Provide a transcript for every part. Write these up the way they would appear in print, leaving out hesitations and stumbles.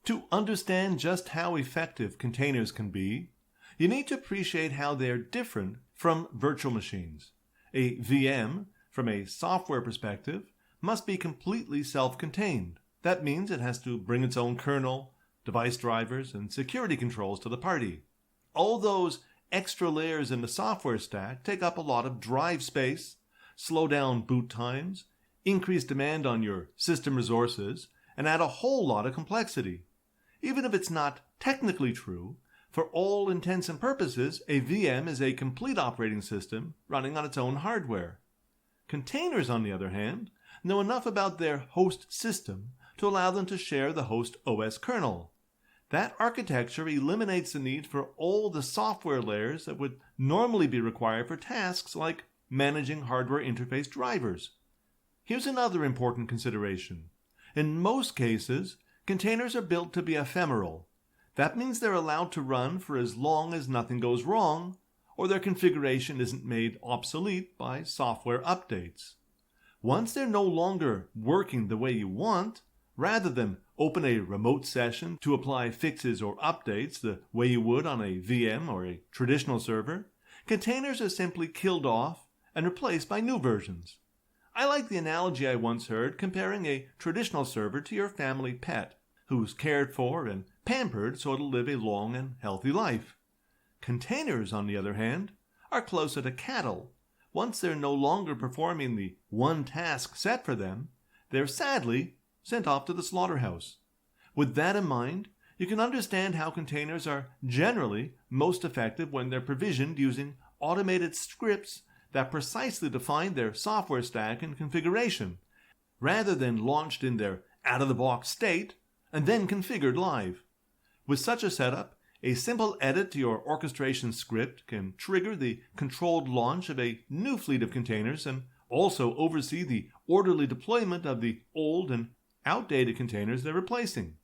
To understand just how effective containers can be, you need to appreciate how they're different from virtual machines. A VM, from a software perspective, must be completely self-contained. That means it has to bring its own kernel, device drivers, and security controls to the party. All those extra layers in the software stack take up a lot of drive space, slow down boot times, increase demand on your system resources, and add a whole lot of complexity. Even if it's not technically true, for all intents and purposes, a VM is a complete operating system running on its own hardware. Containers, on the other hand, know enough about their host system to allow them to share the host OS kernel. That architecture eliminates the need for all the software layers that would normally be required for tasks like managing hardware interface drivers. Here's another important consideration. In most cases, containers are built to be ephemeral. That means they're allowed to run for as long as nothing goes wrong, or their configuration isn't made obsolete by software updates. Once they're no longer working the way you want, rather than open a remote session to apply fixes or updates the way you would on a VM or a traditional server, containers are simply killed off and replaced by new versions. I like the analogy I once heard comparing a traditional server to your family pet, who's cared for and pampered so it'll live a long and healthy life. Containers, on the other hand, are closer to cattle. Once they're no longer performing the one task set for them, they're sadly sent off to the slaughterhouse. With that in mind, you can understand how containers are generally most effective when they're provisioned using automated scripts that precisely define their software stack and configuration, rather than launched in their out-of-the-box state and then configured live. With such a setup, a simple edit to your orchestration script can trigger the controlled launch of a new fleet of containers and also oversee the orderly deployment of the old and outdated containers they're replacing.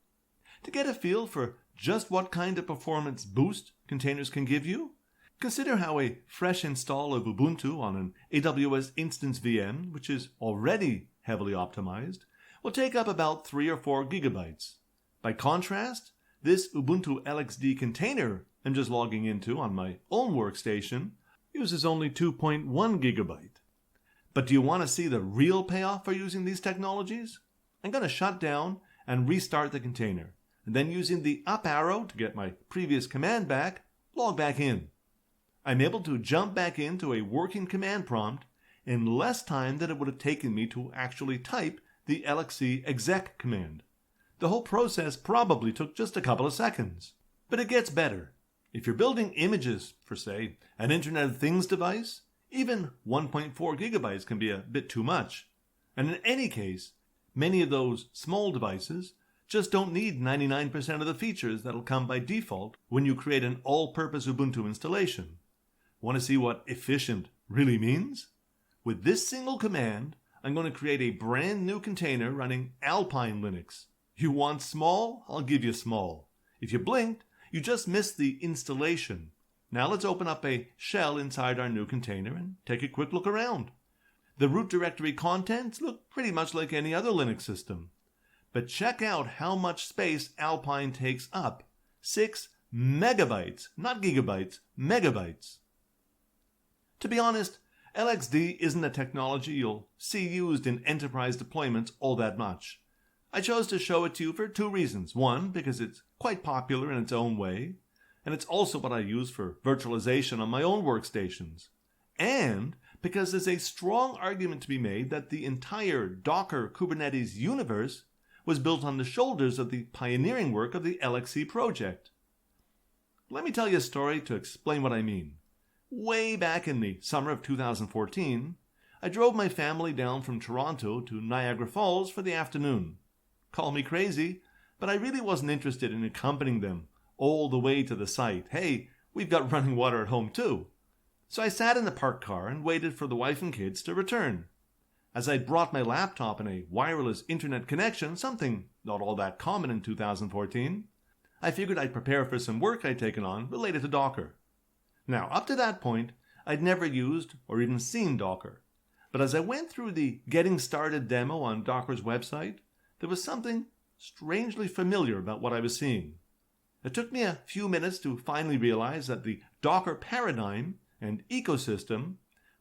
To get a feel for just what kind of performance boost containers can give you, consider how a fresh install of Ubuntu on an AWS instance VM, which is already heavily optimized, will take up about 3 or 4 gigabytes. By contrast, this Ubuntu LXD container I'm just logging into on my own workstation uses only 2.1 gigabyte. But do you want to see the real payoff for using these technologies? I'm going to shut down and restart the container, and then using the up arrow to get my previous command back, log back in. I'm able to jump back into a working command prompt in less time than it would have taken me to actually type the lxc exec command. The whole process probably took just a couple of seconds. But it gets better. If you're building images for, say, an Internet of Things device, even 1.4 gigabytes can be a bit too much. And in any case, many of those small devices just don't need 99% of the features that'll come by default when you create an all-purpose Ubuntu installation. Want to see what efficient really means? With this single command, I'm going to create a brand new container running Alpine Linux. You want small? I'll give you small. If you blinked, you just missed the installation. Now let's open up a shell inside our new container and take a quick look around. The root directory contents look pretty much like any other Linux system. But check out how much space Alpine takes up. 6 megabytes, not gigabytes, megabytes. To be honest, LXD isn't a technology you'll see used in enterprise deployments all that much. I chose to show it to you for 2 reasons. One, because it's quite popular in its own way, and it's also what I use for virtualization on my own workstations. And because there's a strong argument to be made that the entire Docker Kubernetes universe was built on the shoulders of the pioneering work of the LXC project. Let me tell you a story to explain what I mean. Way back in the summer of 2014, I drove my family down from Toronto to Niagara Falls for the afternoon. Call me crazy, but I really wasn't interested in accompanying them all the way to the site. Hey, we've got running water at home too. So I sat in the parked car and waited for the wife and kids to return. As I'd brought my laptop and a wireless internet connection, something not all that common in 2014, I figured I'd prepare for some work I'd taken on related to Docker. Now, up to that point, I'd never used or even seen Docker. But as I went through the Getting Started demo on Docker's website, there was something strangely familiar about what I was seeing. It took me a few minutes to finally realize that the Docker paradigm and ecosystem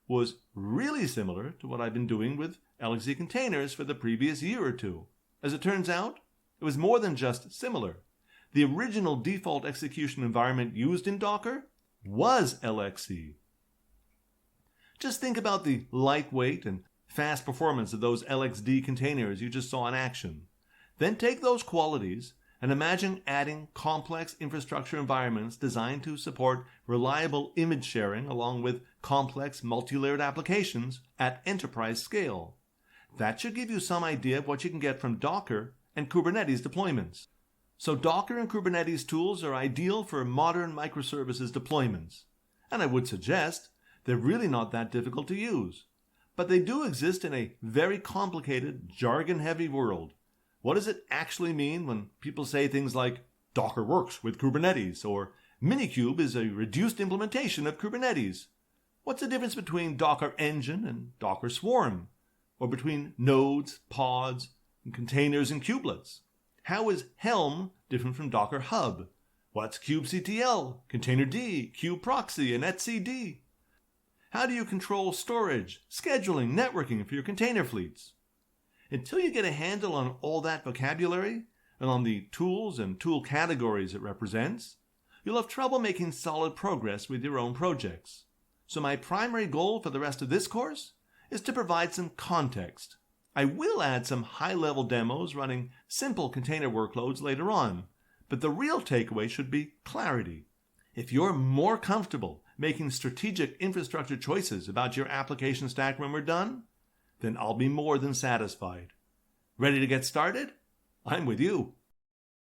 was really similar to what I've been doing with LXC containers for the previous year or two. As it turns out, it was more than just similar. The original default execution environment used in Docker was LXC. Just think about the lightweight and fast performance of those LXD containers you just saw in action. Then take those qualities and imagine adding complex infrastructure environments designed to support reliable image sharing along with complex multi-layered applications at enterprise scale. That should give you some idea of what you can get from Docker and Kubernetes deployments. So Docker and Kubernetes tools are ideal for modern microservices deployments. And I would suggest they're really not that difficult to use. But they do exist in a very complicated, jargon-heavy world. What does it actually mean when people say things like, Docker works with Kubernetes, or minikube is a reduced implementation of Kubernetes? What's the difference between Docker Engine and Docker Swarm? Or between nodes, pods, and containers and kubelets? How is Helm different from Docker Hub? What's kubectl, containerd, Kube-proxy, and etcd? How do you control storage, scheduling, networking for your container fleets? Until you get a handle on all that vocabulary and on the tools and tool categories it represents, you'll have trouble making solid progress with your own projects. So my primary goal for the rest of this course is to provide some context. I will add some high-level demos running simple container workloads later on, but the real takeaway should be clarity. If you're more comfortable making strategic infrastructure choices about your application stack when we're done, then I'll be more than satisfied. Ready to get started? I'm with you.